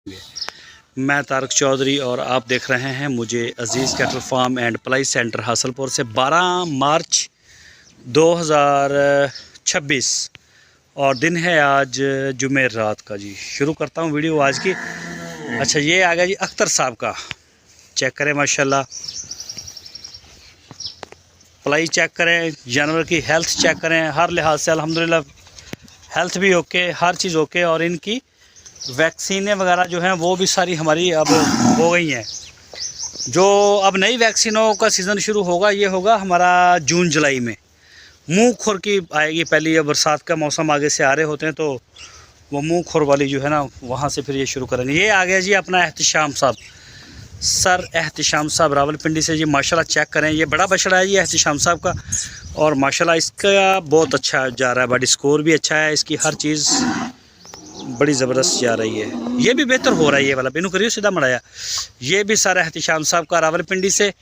मैं तारक चौधरी और आप देख रहे हैं मुझे अजीज़ कैटल फार्म एंड पलाई सेंटर हासलपुर से 12 मार्च 2026 और दिन है आज जुमेर रात का। जी शुरू करता हूँ वीडियो आज की। अच्छा, ये आ गया जी अख्तर साहब का। चेक करें माशाल्लाह, पलाई चेक करें, जानवर की हेल्थ चेक करें, हर लिहाज से अल्हम्दुलिल्लाह हेल्थ भी ओके, हर चीज़ ओके। और इनकी वैक्सीनें वगैरह जो हैं वो भी सारी हमारी अब हो गई हैं। जो अब नई वैक्सीनों का सीज़न शुरू होगा ये होगा हमारा जून जुलाई में। मुँह खुर की आएगी पहली। ये बरसात का मौसम आगे से आ रहे होते हैं तो वो मुँह खुर वाली जो है ना वहाँ से फिर ये शुरू करेंगे। ये आ गया जी अपना एहतिशाम साहब, सर एहतिशाम साहब रावलपिंडी से। जी माशाल्लाह चेक करें, ये बड़ा बछड़ा है जी एहतिशाम साहब का और माशाल्लाह इसका बहुत अच्छा जा रहा है। बॉडी स्कोर भी अच्छा है, इसकी हर चीज़ बड़ी ज़बरदस्त जा रही है। ये भी बेहतर हो रहा है। ये वाला बिनू करियो सीधा मड़ाया, ये भी सर एहतिशाम साहब का रावलपिंडी से।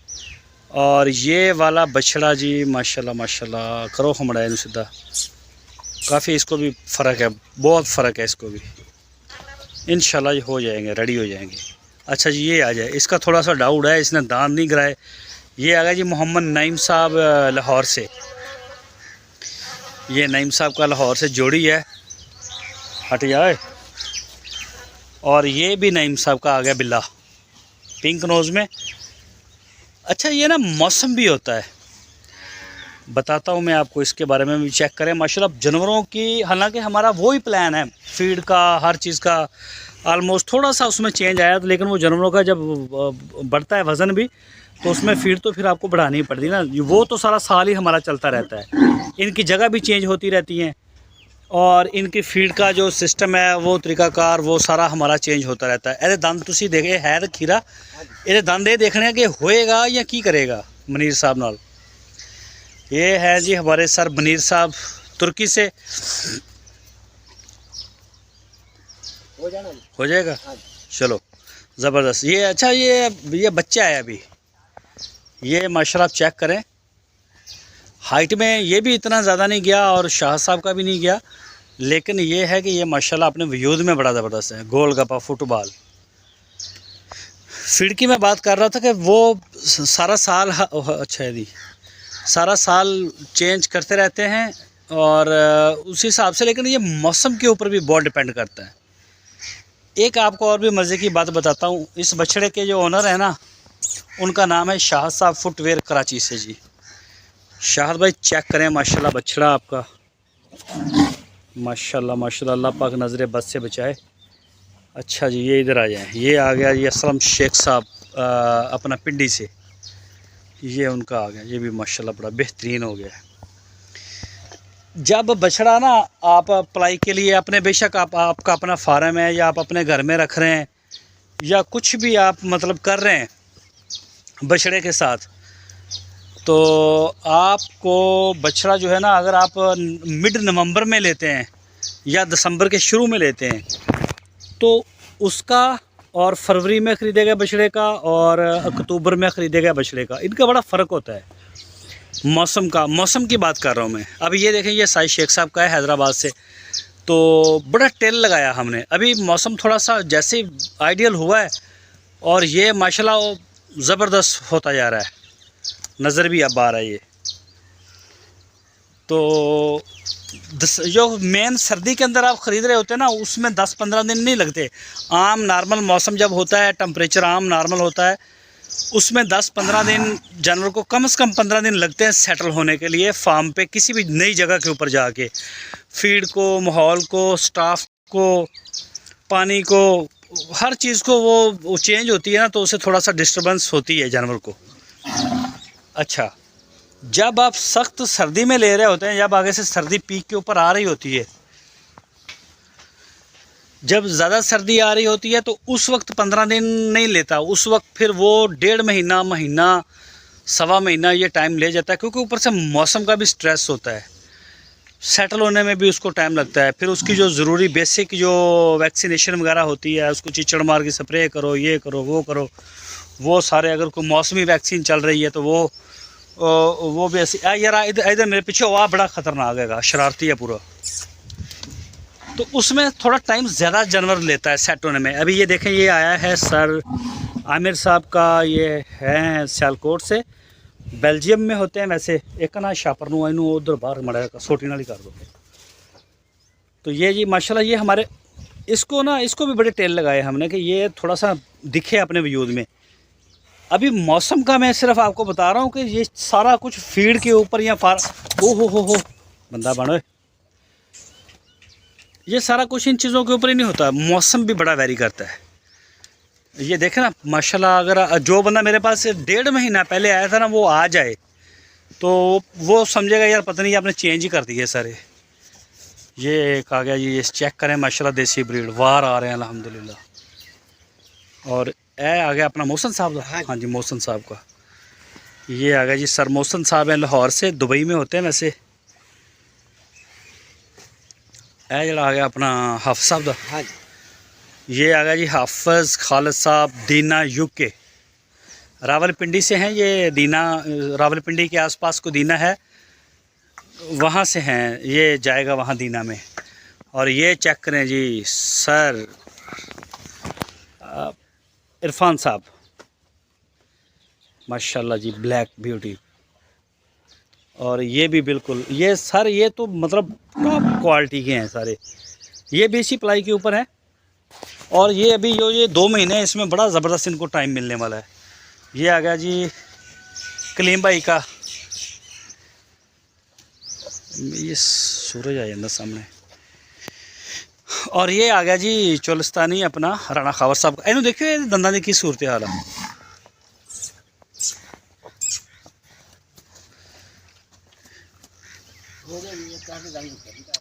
और ये वाला बछड़ा जी माशाल्लाह माशाल्लाह करो मड़ाया सीधा, काफ़ी इसको भी फ़र्क है, बहुत फ़र्क है इसको भी। इंशाल्लाह ये हो जाएंगे, रेडी हो जाएंगे। अच्छा जी, ये आ जाए, इसका थोड़ा सा डाउट है, इसने दांत नहीं गिराए। ये आ गया जी मोहम्मद नईम साहब लाहौर से। ये नईम साहब का लाहौर से जोड़ी है, हट जाए। और ये भी नईम साहब का आ गया बिल्ला, पिंक नोज़ में। अच्छा, ये ना मौसम भी होता है, बताता हूँ मैं आपको, इसके बारे में भी चेक करें माशाल्लाह जानवरों की। हालांकि हमारा वही प्लान है फीड का, हर चीज़ का आलमोस्ट थोड़ा सा उसमें चेंज आया, लेकिन वो जानवरों का जब बढ़ता है वज़न भी तो उसमें फीड तो फिर आपको बढ़ानी ही पड़ती ना। वो तो सारा साल ही हमारा चलता रहता है। इनकी जगह भी चेंज होती रहती हैं और इनकी फीड का जो सिस्टम है वो तरीकाकार वो सारा हमारा चेंज होता रहता है। ये दंद तुसी देखे है तो खीरा, ये दंद ये देखने कि होएगा या की करेगा मनीर साहब नाल। ये है जी हमारे सर मनीर साहब तुर्की से। हो जाएगा, चलो ज़बरदस्त। ये अच्छा, ये बच्चा है अभी। ये माशाल्लाह आप चेक करें, हाइट में ये भी इतना ज़्यादा नहीं गया और शाह साहब का भी नहीं गया, लेकिन ये है कि ये माशाल्लाह अपने वजूद में बड़ा ज़बरदस्त है। गोल गप्पा फुटबॉल फीड की मैं बात कर रहा था कि वो सारा साल अच्छा है जी, सारा साल चेंज करते रहते हैं और उस हिसाब से। लेकिन ये मौसम के ऊपर भी बहुत डिपेंड करता है। एक आपको और भी मज़े की बात बताता हूँ, इस बछड़े के जो ओनर है ना उनका नाम है शाह साहब फुटवेयर कराची से। जी शाहद भाई चेक करें माशाल्लाह बछड़ा आपका, माशाल्लाह माशाल्लाह, अल्लाह पाक नज़र बद से बचाए। अच्छा जी, ये इधर आ जाए। ये आ गया ये असलम शेख साहब अपना पिंडी से। ये उनका आ गया, ये भी माशाल्लाह बड़ा बेहतरीन हो गया है। जब बछड़ा ना आप पलाई के लिए अपने, बेशक आपका अपना फार्म है या आप अपने घर में रख रहे हैं या कुछ भी आप मतलब कर रहे हैं बछड़े के साथ, तो आपको बछड़ा जो है ना अगर आप मिड नवंबर में लेते हैं या दिसंबर के शुरू में लेते हैं तो उसका, और फरवरी में ख़रीदे गए बछड़े का और अक्टूबर में ख़रीदे गए बछड़े का, इनका बड़ा फ़र्क होता है मौसम का। मौसम की बात कर रहा हूँ मैं। अब ये देखें, ये साई शेख साहब का है हैदराबाद से, तो बड़ा टेल लगाया हमने। अभी मौसम थोड़ा सा जैसे आइडियल हुआ है और ये माशाल्लाह ज़बरदस्त होता जा रहा है, नज़र भी अब आ रहा है। ये तो जो मेन सर्दी के अंदर आप ख़रीद रहे होते हैं ना उसमें 10-15 दिन नहीं लगते। आम नॉर्मल मौसम जब होता है, टेम्परेचर आम नॉर्मल होता है, उसमें 10-15 दिन जानवर को कम से कम 15 दिन लगते हैं सेटल होने के लिए फार्म पे, किसी भी नई जगह के ऊपर जाके। फीड को, माहौल को, स्टाफ को, पानी को, हर चीज़ को वो चेंज होती है ना, तो उससे थोड़ा सा डिस्टर्बेंस होती है जानवर को। अच्छा, जब आप सख्त सर्दी में ले रहे होते हैं, जब आगे से सर्दी पीक के ऊपर आ रही होती है, जब ज़्यादा सर्दी आ रही होती है तो उस वक्त 15 दिन नहीं लेता, उस वक्त फिर वो 1.5 महीना, महीना, सवा महीना ये टाइम ले जाता है, क्योंकि ऊपर से मौसम का भी स्ट्रेस होता है। सेटल होने में भी उसको टाइम लगता है। फिर उसकी जो ज़रूरी बेसिक जो वैक्सीनेशन वगैरह होती है, उसको चिचड़ मार के स्प्रे करो, ये करो, वो करो, वो सारे। अगर कोई मौसमी वैक्सीन चल रही है तो वो भी ऐसी। यार इधर मेरे पीछे हुआ बड़ा ख़तरनाक है, शरारती है पूरा। तो उसमें थोड़ा टाइम ज़्यादा जानवर लेता है सेट होने में। अभी ये देखें, ये आया है सर आमिर साहब का, ये है सियालकोट से, बेल्जियम में होते हैं वैसे। एक ना शापर नू इनू उधर बाहर मड़ा सोटी नाल ही कर दो। तो ये जी माशाल्लाह, ये हमारे इसको ना, इसको भी बड़े टेल लगाए हमने कि ये थोड़ा सा दिखे अपने वजूद में। अभी मौसम का मैं सिर्फ आपको बता रहा हूँ कि ये सारा कुछ फीड के ऊपर या ओ हो बंदा बनो, ये सारा कुछ इन चीज़ों के ऊपर ही नहीं होता, मौसम भी बड़ा वेरी करता है। ये देखें ना माशाल्लाह, अगर जो बंदा मेरे पास 1.5 महीना पहले आया था ना, वो आ जाए तो वो समझेगा यार पता नहीं आपने चेंज ही कर दिए सारे। ये एक आ गया जी, ये चेक करें माशाल्लाह, देसी ब्रीड वार आ रहे हैं अल्हम्दुलिल्लाह। और ए आ गया अपना मोहसन साहब का, हाँ जी मोहसन साहब का। ये आ गया जी सर मोहसन साहब हैं लाहौर से, दुबई में होते हैं वैसे। ए जड़ा आ गया अपना हाफिज़ साहब का, हाँ जी। ये आ गया जी हाफिज़ खालिद साहब, दीना यूके, रावलपिंडी से हैं ये। दीना रावलपिंडी के आसपास को दीना है, वहाँ से हैं, ये जाएगा वहाँ दीना में। और ये चेक करें जी सर इरफान साहब, माशाल्लाह जी ब्लैक ब्यूटी। और ये भी बिल्कुल, ये सर ये तो मतलब टॉप क्वालिटी के हैं सारे। ये भी इसी प्लाई के ऊपर है। और ये अभी जो ये 2 महीने इसमें बड़ा ज़बरदस्त इनको टाइम मिलने वाला है। ये आ गया जी कलीम भाई का, ये सूरज आ जाता सामने। और ये आ गया जी चोलिस्तानी अपना राणा खावर साहब का। इन्हों देखिए दंदा की सूरत हाल है।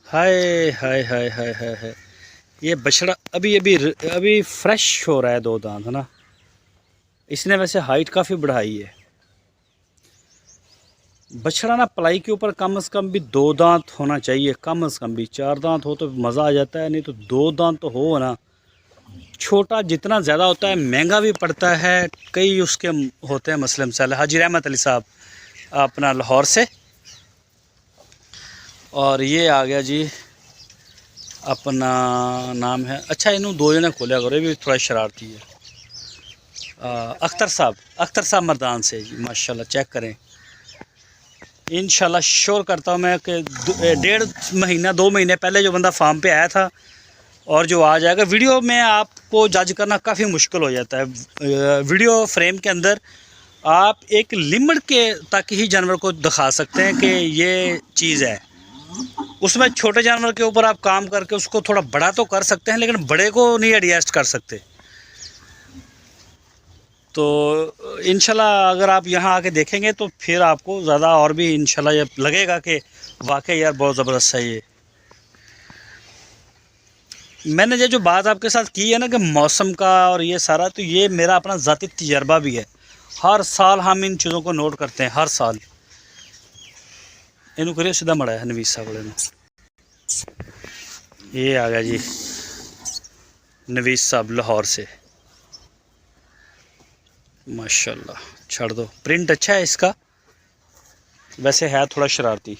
हाय हाय हाय हाय हाय हाय, ये बछड़ा अभी फ्रेश हो रहा है, 2 दांत है ना। इसने वैसे हाइट काफ़ी बढ़ाई है। बछड़ा ना पलाई के ऊपर कम से कम भी 2 दांत होना चाहिए, कम से कम भी 4 दांत हो तो मज़ा आ जाता है, नहीं तो 2 दांत तो हो ना। छोटा जितना ज़्यादा होता है महंगा भी पड़ता है। कई उसके होते हैं मसले मसाले। हाजी रहमत अली साहब अपना लाहौर से। और ये आ गया जी अपना नाम है, अच्छा इन्हों 2 जने खोलिया करो, ये भी थोड़ा शरारती है। अख्तर साहब मर्दान से जी, माशाल्लाह चेक करें। इंशाल्लाह श्योर करता हूँ मैं कि 1.5 महीना 2 महीने पहले जो बंदा फार्म पे आया था और जो आ जाएगा। वीडियो में आपको जज करना काफ़ी मुश्किल हो जाता है। वीडियो फ्रेम के अंदर आप एक लिमिट के तक ही जानवर को दिखा सकते हैं कि ये चीज़ है। उसमें छोटे जानवर के ऊपर आप काम करके उसको थोड़ा बड़ा तो कर सकते हैं, लेकिन बड़े को नहीं एडजस्ट कर सकते। तो इंशाल्लाह अगर आप यहाँ आके देखेंगे तो फिर आपको ज़्यादा और भी इंशाल्लाह ये लगेगा कि वाकई यार बहुत ज़बरदस्त है ये। मैंने ये जो बात आपके साथ की है ना कि मौसम का और ये सारा, तो ये मेरा अपना ज़ाती तजर्बा भी है। हर साल हम इन चीज़ों को नोट करते हैं, हर साल। इन्हों करिए सीधा मड़ा है नवीस साहब वाले। ये आ गया जी नवीस साहब लाहौर से, माशाल्लाह। छोड़ दो, प्रिंट अच्छा है इसका, वैसे है थोड़ा शरारती।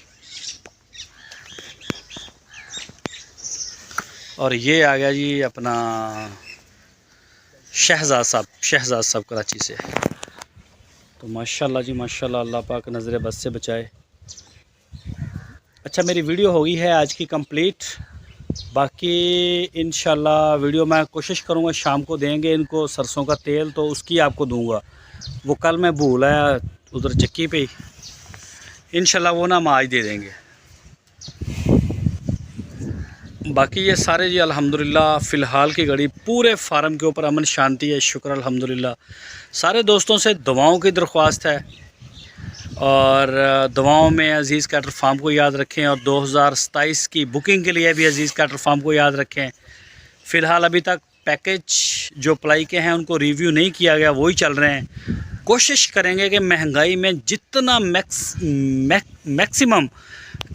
और ये आ गया जी अपना शहजाद साहब कराची से। तो माशाल्लाह जी माशाल्लाह, अल्लाह पाक नज़र बस से बचाए। अच्छा मेरी वीडियो हो गई है आज की कंप्लीट। बाकी इंशाल्लाह वीडियो मैं कोशिश करूँगा शाम को देंगे इनको सरसों का तेल, तो उसकी आपको दूंगा। वो कल मैं भूल आया उधर चक्की पे, इंशाल्लाह वो ना हम आज दे देंगे। बाकी ये सारे जी अल्हम्दुलिल्लाह फ़िलहाल की घड़ी पूरे फार्म के ऊपर अमन शांति है, शुक्र अल्हम्दुलिल्लाह। सारे दोस्तों से दुआओं की दरख्वास्त है, और दुआओं में अज़ीज़ कैटर फार्म को याद रखें, और 2027 की बुकिंग के लिए भी अज़ीज़ कैटर फार्म को याद रखें। फ़िलहाल अभी तक पैकेज जो अप्लाई के हैं उनको रिव्यू नहीं किया गया, वही चल रहे हैं। कोशिश करेंगे कि महंगाई में जितना मैक्सिमम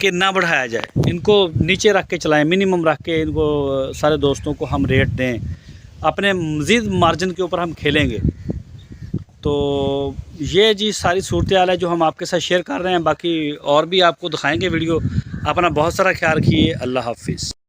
कि ना बढ़ाया जाए, इनको नीचे रख के चलाएं, मिनिमम रख के इनको सारे दोस्तों को हम रेट दें। अपने मज़ीद मार्जिन के ऊपर हम खेलेंगे। तो ये जी सारी सूरत हाल है जो हम आपके साथ शेयर कर रहे हैं। बाकी और भी आपको दिखाएंगे वीडियो। अपना बहुत सारा ख्याल रखिए। अल्लाह हाफिज़।